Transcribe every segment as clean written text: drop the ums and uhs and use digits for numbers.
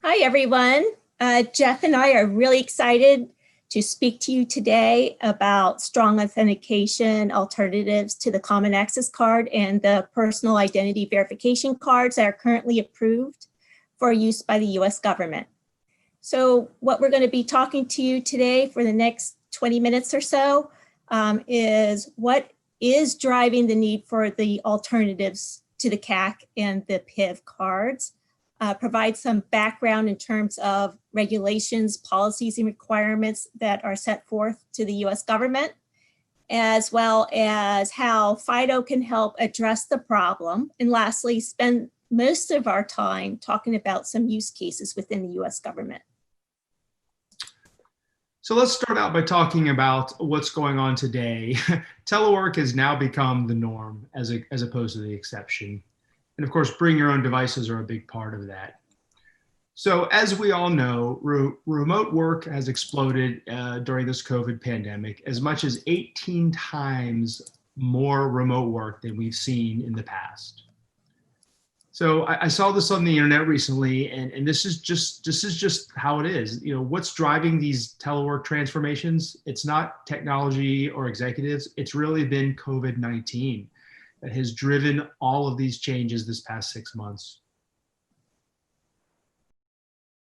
Hi, everyone. Jeff and I are really excited to speak to you today about strong authentication alternatives to the Common Access Card and the personal identity verification cards that are currently approved for use by the US government. So what we're going to be talking to you today for the next 20 minutes or so is what is driving the need for the alternatives to the CAC and the PIV cards. Provide some background in terms of regulations, policies, and requirements that are set forth to the US government, as well as how FIDO can help address the problem. And lastly, spend most of our time talking about some use cases within the US government. So let's start out by talking about what's going on today. Telework has now become the norm as opposed to the exception. And of course, bring your own devices are a big part of that. So as we all know, remote work has exploded during this COVID pandemic, as much as 18 times more remote work than we've seen in the past. So I saw this on the internet recently, and this is just how it is. You know, what's driving these telework transformations? It's not technology or executives. It's really been COVID-19. That has driven all of these changes this past 6 months.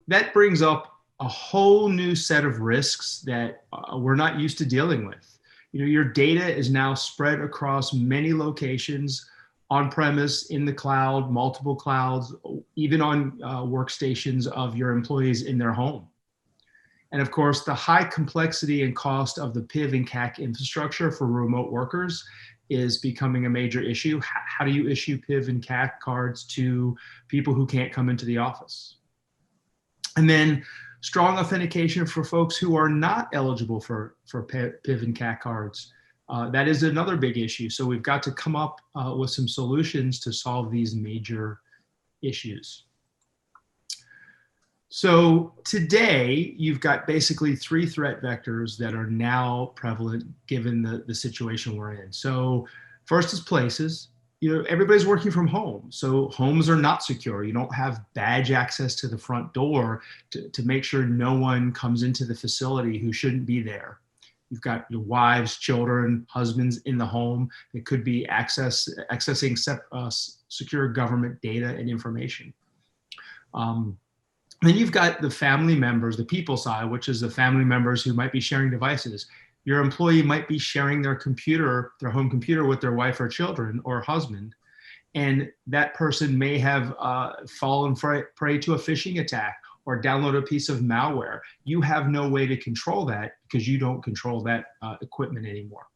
That brings up a whole new set of risks that we're not used to dealing with. You know, your data is now spread across many locations, on premise, in the cloud, multiple clouds, even on workstations of your employees in their home. And of course, the high complexity and cost of the PIV and CAC infrastructure for remote workers is becoming a major issue. How do you issue PIV and CAC cards to people who can't come into the office? And then strong authentication for folks who are not eligible for PIV and CAC cards. That is another big issue. So we've got to come up with some solutions to solve these major issues. So today, you've got basically 3 threat vectors that are now prevalent given the situation we're in. So first is places. You know, everybody's working from home, so homes are not secure. You don't have badge access to the front door to make sure no one comes into the facility who shouldn't be there. You've got your wives, children, husbands in the home that could be accessing secure government data and information. Then you've got the family members, the people side, which is the family members who might be sharing devices. Your employee might be sharing their computer, their home computer, with their wife or children or husband. And that person may have fallen prey to a phishing attack or download a piece of malware. You have no way to control that because you don't control that equipment anymore.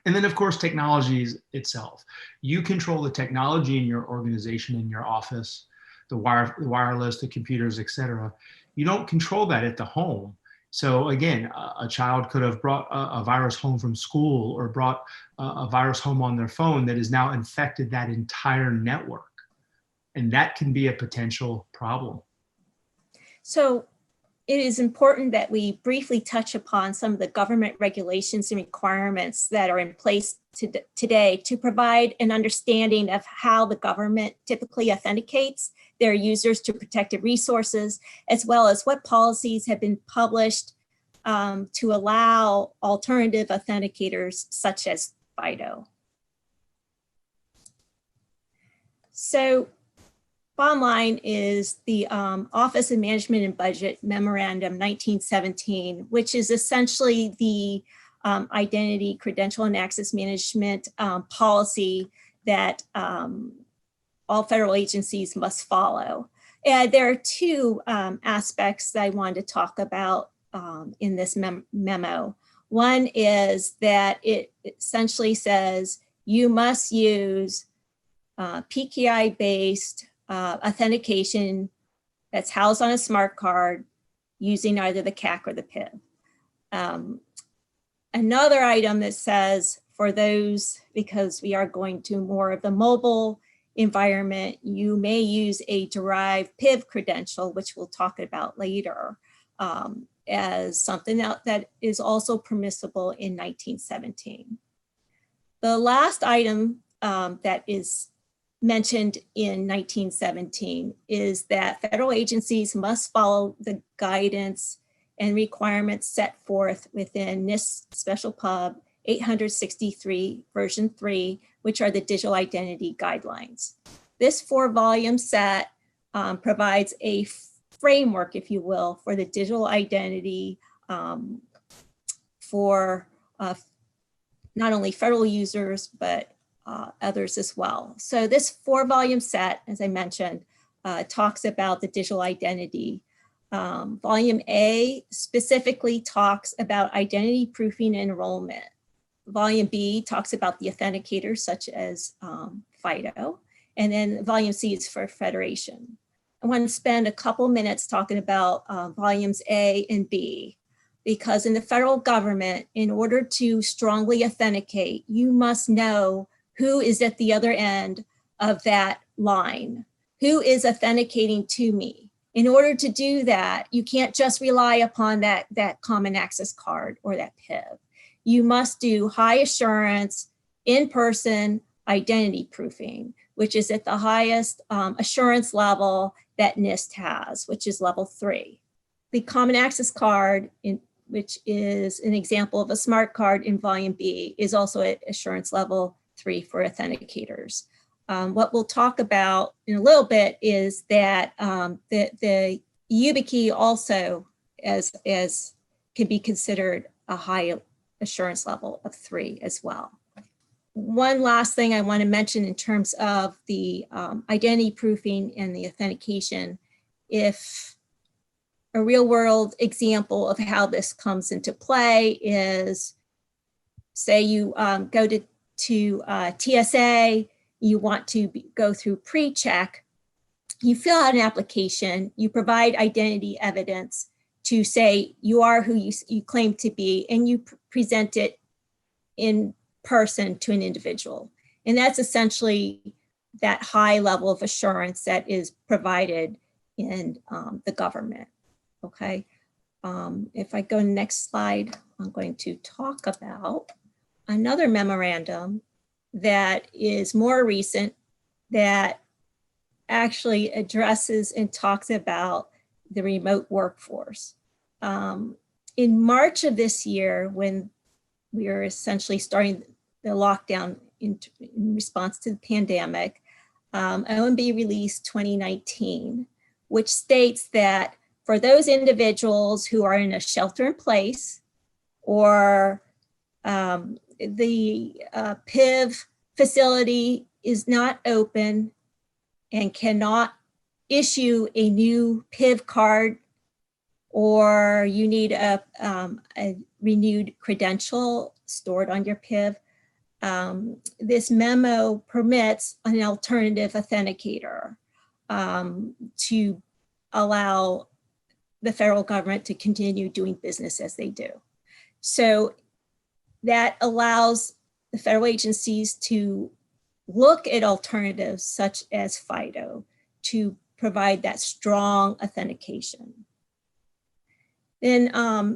And then of course, technology itself. You control the technology in your organization, in your office, the wireless, the computers, etc. You don't control that at the home. So again, a child could have brought a virus home from school or brought a virus home on their phone that has now infected that entire network. And that can be a potential problem. So it is important that we briefly touch upon some of the government regulations and requirements that are in place today to provide an understanding of how the government typically authenticates their users to protected resources, as well as what policies have been published to allow alternative authenticators such as FIDO. So bottom line is the Office of Management and Budget Memorandum 1917, which is essentially the identity, credential, and access management policy that all federal agencies must follow. And there are 2 aspects that I wanted to talk about in this memo. One is that it essentially says you must use PKI-based authentication that's housed on a smart card using either the CAC or the PIV. Another item that says for those, because we are going to more of the mobile environment, you may use a derived PIV credential, which we'll talk about later, as something that is also permissible in 1917. The last item that is mentioned in 1917 is that federal agencies must follow the guidance and requirements set forth within NIST Special Pub 863 version 3, which are the digital identity guidelines. This 4-volume set provides a framework, if you will, for the digital identity for not only federal users, but others as well. So this 4-volume set, as I mentioned, talks about the digital identity. Volume A specifically talks about identity proofing and enrollment. Volume B talks about the authenticators such as FIDO, and then volume C is for federation. I want to spend a couple minutes talking about volumes A and B, because in the federal government, in order to strongly authenticate, you must know who is at the other end of that line, who is authenticating to me. In order to do that, you can't just rely upon that common access card or that PIV. You must do high assurance, in-person identity proofing, which is at the highest assurance level that NIST has, which is level 3. The common access card, which is an example of a smart card in volume B, is also at assurance level 3 for authenticators. What we'll talk about in a little bit is that the YubiKey also can be considered a high assurance level of 3 as well. One last thing I want to mention in terms of the identity proofing and the authentication, if a real world example of how this comes into play is, say you go to TSA, you want to go through pre-check, you fill out an application, you provide identity evidence to say you are who you claim to be, and you present it in person to an individual. And that's essentially that high level of assurance that is provided in the government, okay? If I go to the next slide, I'm going to talk about another memorandum that is more recent that actually addresses and talks about the remote workforce. In March of this year, when we are essentially starting the lockdown in response to the pandemic, OMB released 2019, which states that for those individuals who are in a shelter in place or the PIV facility is not open and cannot issue a new PIV card, or you need a renewed credential stored on your PIV, this memo permits an alternative authenticator to allow the federal government to continue doing business as they do. So that allows the federal agencies to look at alternatives such as FIDO to provide that strong authentication. Then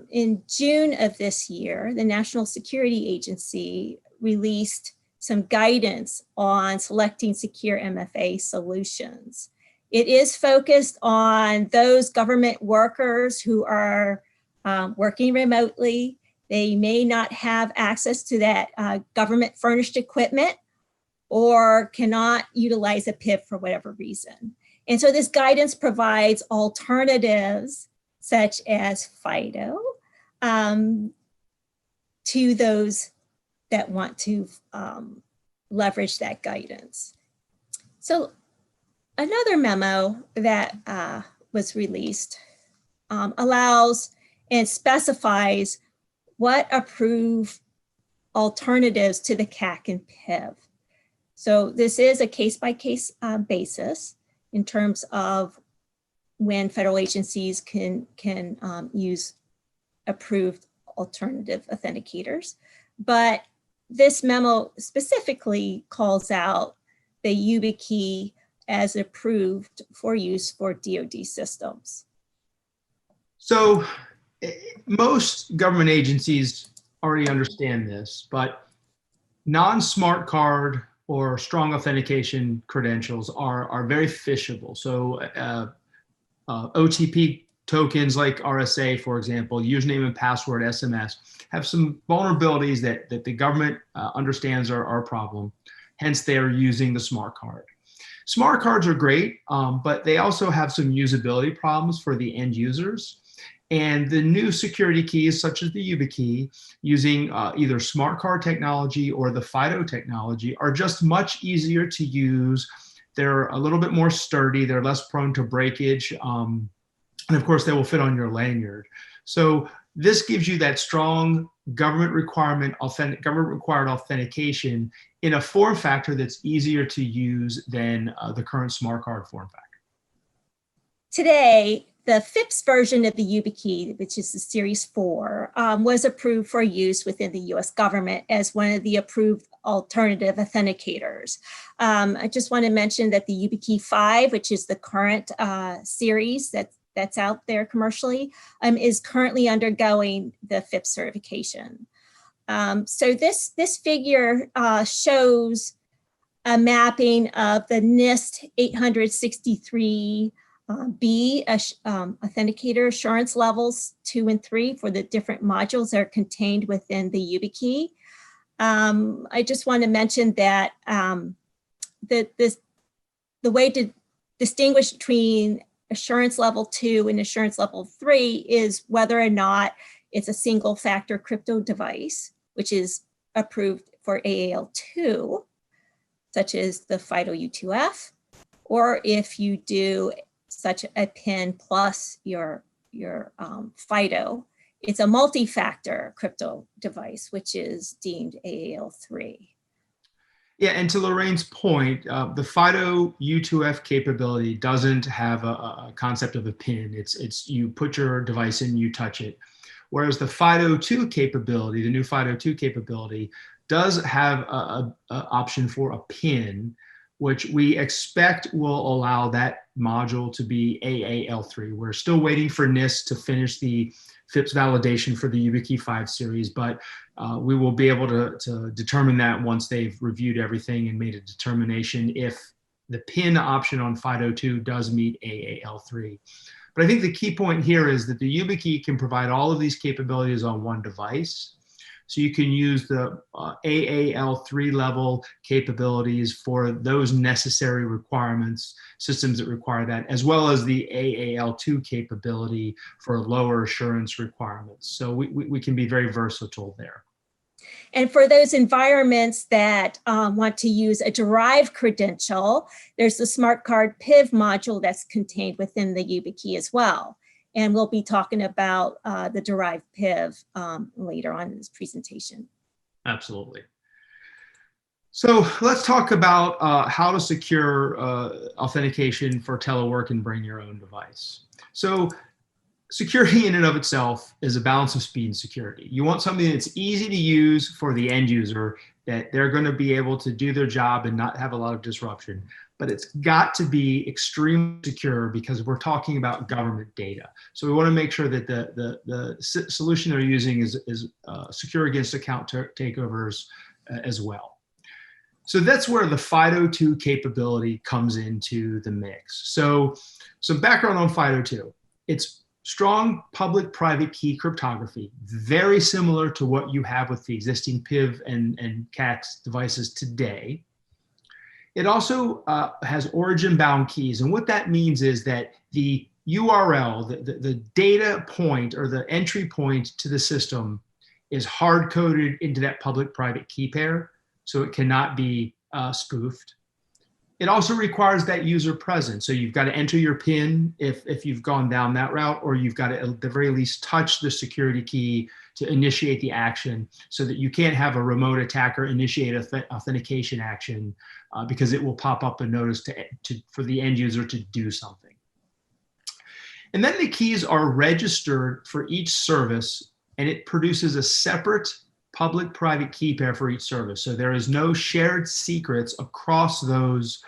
in June of this year, the National Security Agency released some guidance on selecting secure MFA solutions. It is focused on those government workers who are working remotely. They may not have access to that government furnished equipment or cannot utilize a PIV for whatever reason. And so this guidance provides alternatives such as FIDO to those that want to leverage that guidance. So another memo that was released allows and specifies what approved alternatives to the CAC and PIV. So this is a case-by-case basis in terms of when federal agencies can use approved alternative authenticators. But this memo specifically calls out the YubiKey as approved for use for DoD systems. So most government agencies already understand this, but non-smart card or strong authentication credentials are very phishable. So OTP tokens like RSA, for example, username and password SMS, have some vulnerabilities that the government understands are a problem. Hence, they're using the smart card. Smart cards are great, but they also have some usability problems for the end users. And the new security keys, such as the YubiKey, using either smart card technology or the FIDO technology, are just much easier to use. They're a little bit more sturdy. They're less prone to breakage. And of course, they will fit on your lanyard. So this gives you that strong government required authentication in a form factor that's easier to use than the current smart card form factor. Today, the FIPS version of the YubiKey, which is the Series 4, was approved for use within the US government as one of the approved alternative authenticators. I just want to mention that the YubiKey 5, which is the current series that's out there commercially, is currently undergoing the FIPS certification. So this figure shows a mapping of the NIST 863 B authenticator assurance levels 2 and 3 for the different modules that are contained within the YubiKey. I just want to mention that the way to distinguish between assurance level 2 and assurance level 3 is whether or not it's a single factor crypto device, which is approved for AAL2, such as the FIDO2, or if you do such a PIN plus your FIDO, it's a multi-factor crypto device, which is deemed AAL3. Yeah, and to Lorrayne's point, the FIDO2 capability doesn't have a concept of a PIN. It's you put your device in, you touch it. Whereas the FIDO2 capability, the new FIDO2 capability, does have an option for a PIN, which we expect will allow that module to be AAL3. We're still waiting for NIST to finish the FIPS validation for the YubiKey 5 series, but we will be able to determine that once they've reviewed everything and made a determination if the PIN option on FIDO2 does meet AAL3. But I think the key point here is that the YubiKey can provide all of these capabilities on one device. So you can use the AAL3 level capabilities for those necessary requirements, systems that require that, as well as the AAL2 capability for lower assurance requirements. So we can be very versatile there. And for those environments that want to use a derived credential, there's the smart card PIV module that's contained within the YubiKey as well. And we'll be talking about the derived PIV later on in this presentation. Absolutely. So let's talk about how to secure authentication for telework and bring your own device. So security in and of itself is a balance of speed and security. You want something that's easy to use for the end user, that they're going to be able to do their job and not have a lot of disruption. But it's got to be extremely secure because we're talking about government data. So we want to make sure that the solution they're using is secure against account takeovers as well. So that's where the FIDO2 capability comes into the mix. So some background on FIDO2. It's strong public-private key cryptography, very similar to what you have with the existing PIV and CAC devices today. It also has origin-bound keys, and what that means is that the URL, the data point or the entry point to the system is hard-coded into that public-private key pair, so it cannot be spoofed. It also requires that user presence, so you've got to enter your PIN if you've gone down that route, or you've got to at the very least touch the security key to initiate the action, so that you can't have a remote attacker initiate authentication action because it will pop up a notice for the end user to do something. And then the keys are registered for each service, and it produces a separate public-private key pair for each service. So there is no shared secrets across those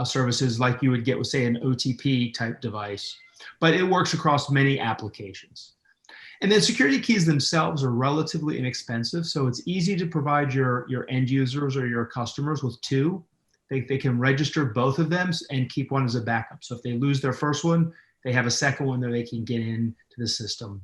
services like you would get with, say, an OTP type device, but it works across many applications. And then security keys themselves are relatively inexpensive. So it's easy to provide your end users or your customers with two. They can register both of them and keep one as a backup. So if they lose their first one, they have a second one that they can get into the system.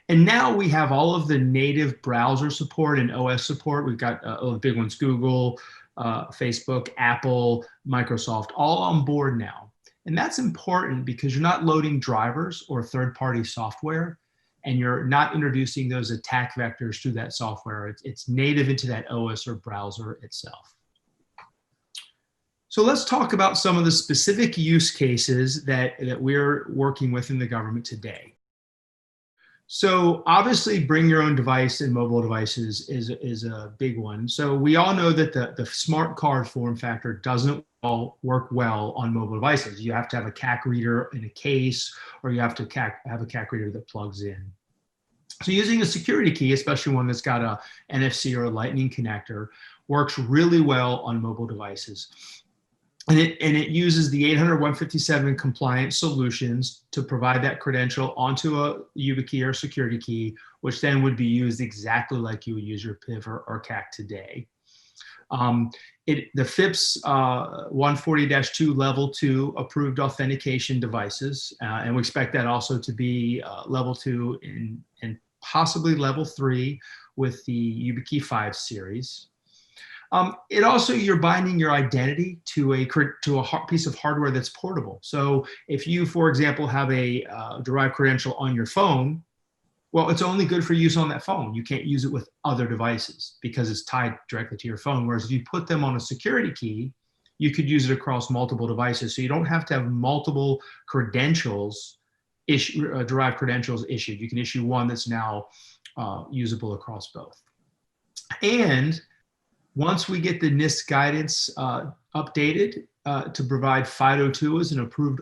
And now we have all of the native browser support and OS support. We've got all the big ones, Google, Facebook, Apple, Microsoft, all on board now. And that's important because you're not loading drivers or third-party software, and you're not introducing those attack vectors through that software. It's native into that OS or browser itself. So let's talk about some of the specific use cases that we're working with in the government today. So obviously bring your own device and mobile devices is a big one. So we all know that the smart card form factor doesn't work well on mobile devices. You have to have a CAC reader in a case, or you have to have a CAC reader that plugs in. So using a security key, especially one that's got a NFC or a Lightning connector, works really well on mobile devices. And it uses the 800-157 compliant solutions to provide that credential onto a YubiKey or security key, which then would be used exactly like you would use your PIV or CAC today. The FIPS 140-2 level 2 approved authentication devices, and we expect that also to be level 2 and possibly level 3 with the YubiKey 5 series. It also, you're binding your identity to a piece of hardware that's portable. So if you, for example, have a derived credential on your phone, well, it's only good for use on that phone. You can't use it with other devices because it's tied directly to your phone. Whereas if you put them on a security key, you could use it across multiple devices. So you don't have to have multiple credentials, derived credentials issued. You can issue one that's now usable across both. And once we get the NIST guidance updated to provide FIDO2 as an approved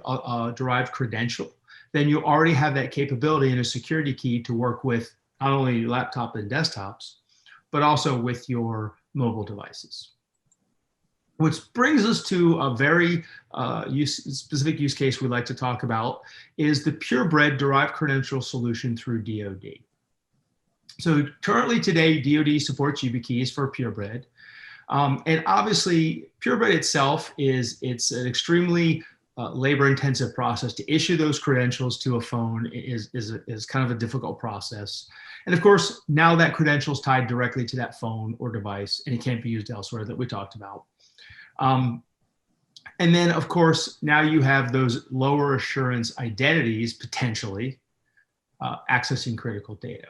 derived credential, then you already have that capability in a security key to work with not only your laptop and desktops, but also with your mobile devices. Which brings us to a very specific use case we'd like to talk about is the Purebred derived credential solution through DoD. So currently today, DoD supports YubiKeys for Purebred. And obviously, Purebred itself it's an extremely labor-intensive process. To issue those credentials to a phone is kind of a difficult process. And of course, now that credential is tied directly to that phone or device, and it can't be used elsewhere that we talked about. And then, of course, now you have those lower assurance identities potentially accessing critical data.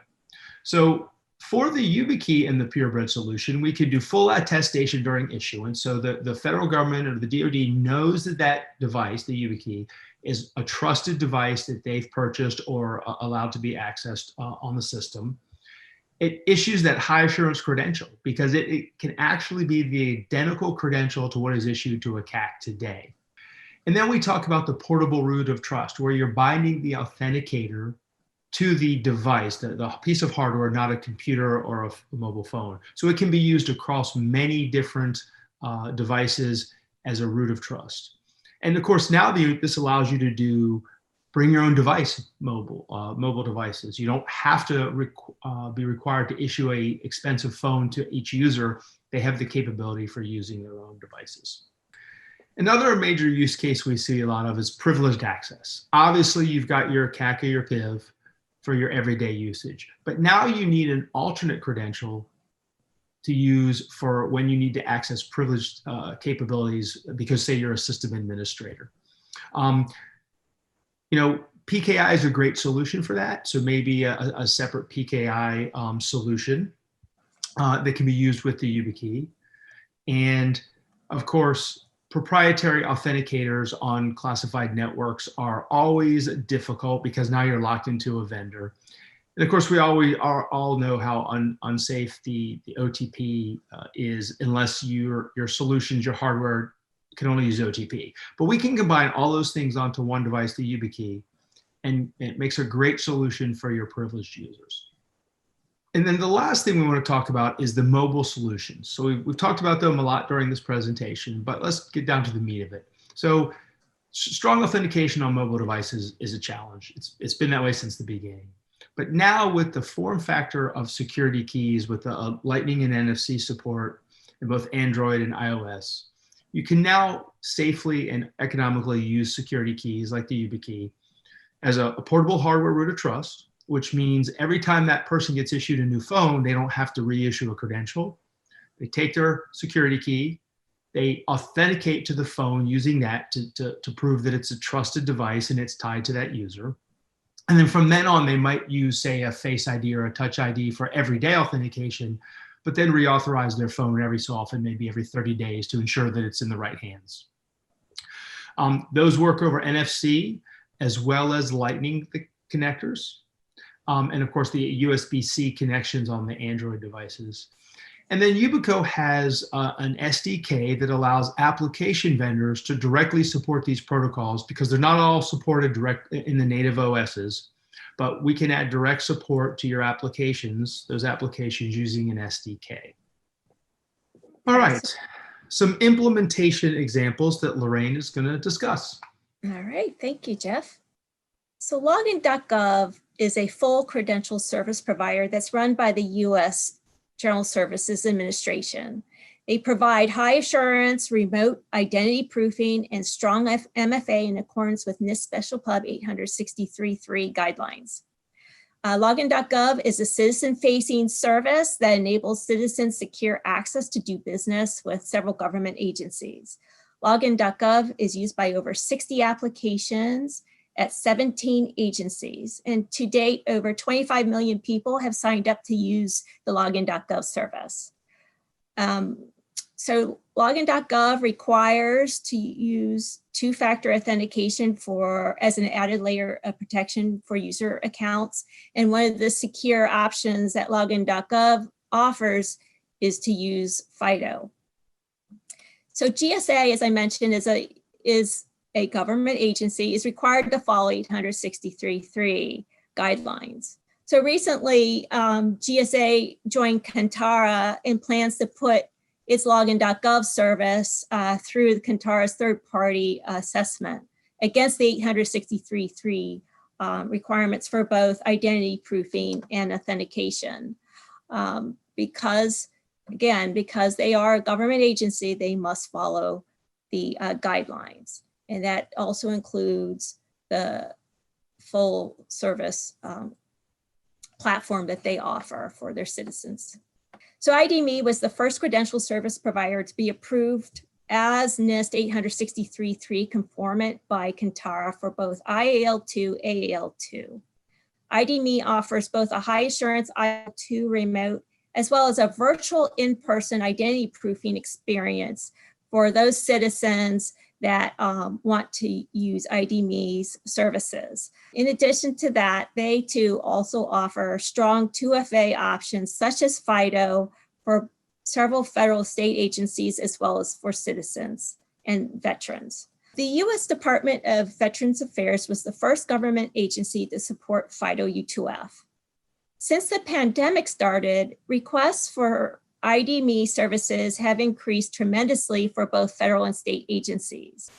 So for the YubiKey and the Purebred solution, we could do full attestation during issuance. So the federal government or the DoD knows that that device, the YubiKey, is a trusted device that they've purchased or allowed to be accessed on the system. It issues that high assurance credential because it can actually be the identical credential to what is issued to a CAC today. And then we talk about the portable root of trust, where you're binding the authenticator to the device, the piece of hardware, not a computer or a mobile phone. So it can be used across many different devices as a root of trust. And of course, now this allows you to bring your own device, mobile devices. You don't have to be required to issue an expensive phone to each user. They have the capability for using their own devices. Another major use case we see a lot of is privileged access. Obviously, you've got your CAC or your PIV for your everyday usage. But now you need an alternate credential to use for when you need to access privileged capabilities because, say, you're a system administrator. PKI is a great solution for that. So maybe a separate PKI solution that can be used with the YubiKey. And of course, proprietary authenticators on classified networks are always difficult because now you're locked into a vendor. And of course, we all know how unsafe the OTP is unless your solutions, your hardware can only use OTP. But we can combine all those things onto one device, the YubiKey, and it makes a great solution for your privileged users. And then the last thing we want to talk about is the mobile solutions. So we've talked about them a lot during this presentation, but let's get down to the meat of it. So strong authentication on mobile devices is a challenge. It's been that way since the beginning. But now with the form factor of security keys with the Lightning and NFC support in both Android and iOS, you can now safely and economically use security keys like the YubiKey as a portable hardware root of trust, which means every time that person gets issued a new phone, they don't have to reissue a credential. They take their security key, they authenticate to the phone using that to prove that it's a trusted device and it's tied to that user. And then from then on, they might use, say, a Face ID or a Touch ID for everyday authentication, but then reauthorize their phone every so often, maybe every 30 days, to ensure that it's in the right hands. Those work over NFC as well as Lightning connectors. And of course, the USB-C connections on the Android devices. And then Yubico has an SDK that allows application vendors to directly support these protocols, because they're not all supported direct in the native OSs, but we can add direct support to your applications, those applications, using an SDK. All right, some implementation examples that Lorrayne is going to discuss. All right, thank you, Jeff. So Login.gov is a full credential service provider that's run by the U.S. General Services Administration. They provide high assurance, remote identity proofing, and strong MFA in accordance with NIST Special Pub 863.3 guidelines. Login.gov is a citizen-facing service that enables citizens secure access to do business with several government agencies. Login.gov is used by over 60 applications at 17 agencies. And to date, over 25 million people have signed up to use the Login.gov service. So Login.gov requires to use two-factor authentication as an added layer of protection for user accounts. And one of the secure options that Login.gov offers is to use FIDO. So GSA, as I mentioned, is a government agency, is required to follow 863.3 guidelines. So recently, GSA joined Kantara and plans to put its Login.gov service through Kantara's third-party assessment against the 863.3 requirements for both identity proofing and authentication. Because they are a government agency, they must follow the guidelines. And that also includes the full service platform that they offer for their citizens. So ID.me was the first credential service provider to be approved as NIST 863.3 conformant by Kantara for both IAL2, AAL2. ID.me offers both a high assurance IAL2 remote as well as a virtual in-person identity proofing experience for those citizens that want to use ID.me's services. In addition to that, they too also offer strong 2FA options such as FIDO for several federal state agencies as well as for citizens and veterans. The U.S. Department of Veterans Affairs was the first government agency to support FIDO U2F. Since the pandemic started, requests for ID.me services have increased tremendously for both federal and state agencies.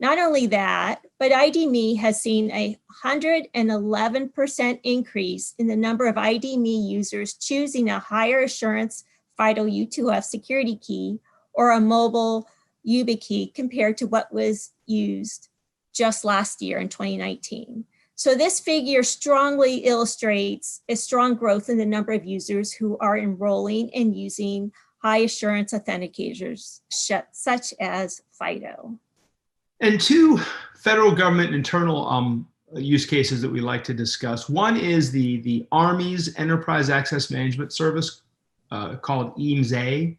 Not only that, but ID.me has seen a 111% increase in the number of ID.me users choosing a higher assurance FIDO U2F security key or a mobile YubiKey compared to what was used just last year in 2019. So this figure strongly illustrates a strong growth in the number of users who are enrolling and using high assurance authenticators such as FIDO. And two federal government internal use cases that we like to discuss. One is the Army's Enterprise Access Management Service called EAMS-A.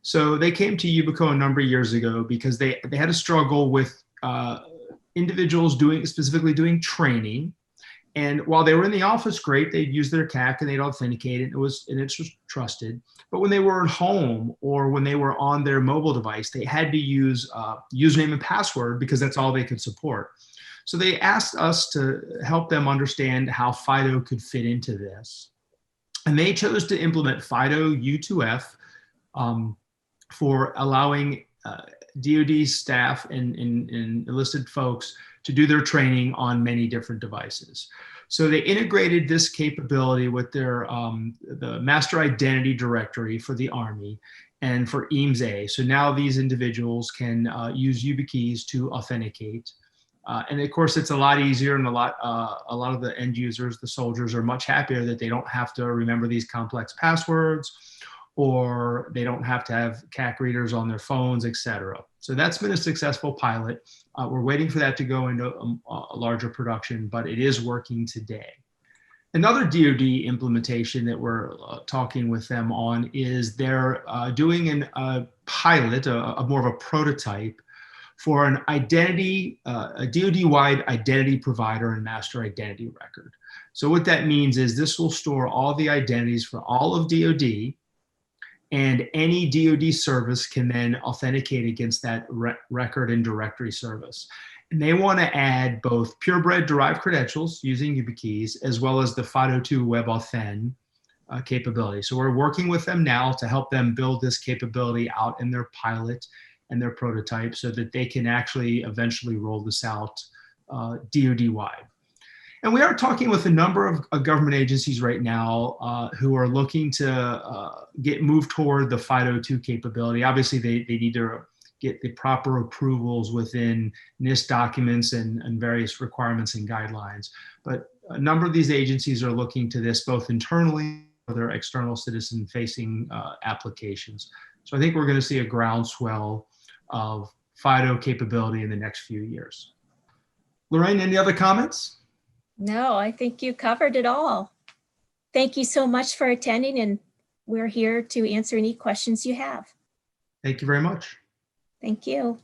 So they came to Yubico a number of years ago because they had a struggle with individuals specifically doing training. And while they were in the office, great, they'd use their CAC and they'd authenticate it, and it's trusted. But when they were at home or when they were on their mobile device, they had to use username and password because that's all they could support. So they asked us to help them understand how FIDO could fit into this. And they chose to implement FIDO U2F for allowing DoD staff and enlisted folks to do their training on many different devices. So they integrated this capability with their the master identity directory for the Army and for EAMS-A. So now these individuals can use YubiKeys to authenticate. And of course, it's a lot easier, and a lot of the end users, the soldiers, are much happier that they don't have to remember these complex passwords, or they don't have to have CAC readers on their phones, etc. So that's been a successful pilot. We're waiting for that to go into a larger production, but it is working today. Another DoD implementation that we're talking with them on is they're doing a pilot, more of a prototype, for an identity, a DoD-wide identity provider and master identity record. So what that means is this will store all the identities for all of DoD, and any DoD service can then authenticate against that record and directory service. And they want to add both Purebred derived credentials using YubiKeys, as well as the FIDO2 and WebAuthn capability. So we're working with them now to help them build this capability out in their pilot and their prototype so that they can actually eventually roll this out DoD-wide. And we are talking with a number of government agencies right now who are looking to move toward the FIDO2 capability. Obviously, they need to get the proper approvals within NIST documents and various requirements and guidelines. But a number of these agencies are looking to this both internally or their external citizen-facing applications. So I think we're going to see a groundswell of FIDO capability in the next few years. Lorrayne, any other comments? No, I think you covered it all. Thank you so much for attending, and we're here to answer any questions you have. Thank you very much. Thank you.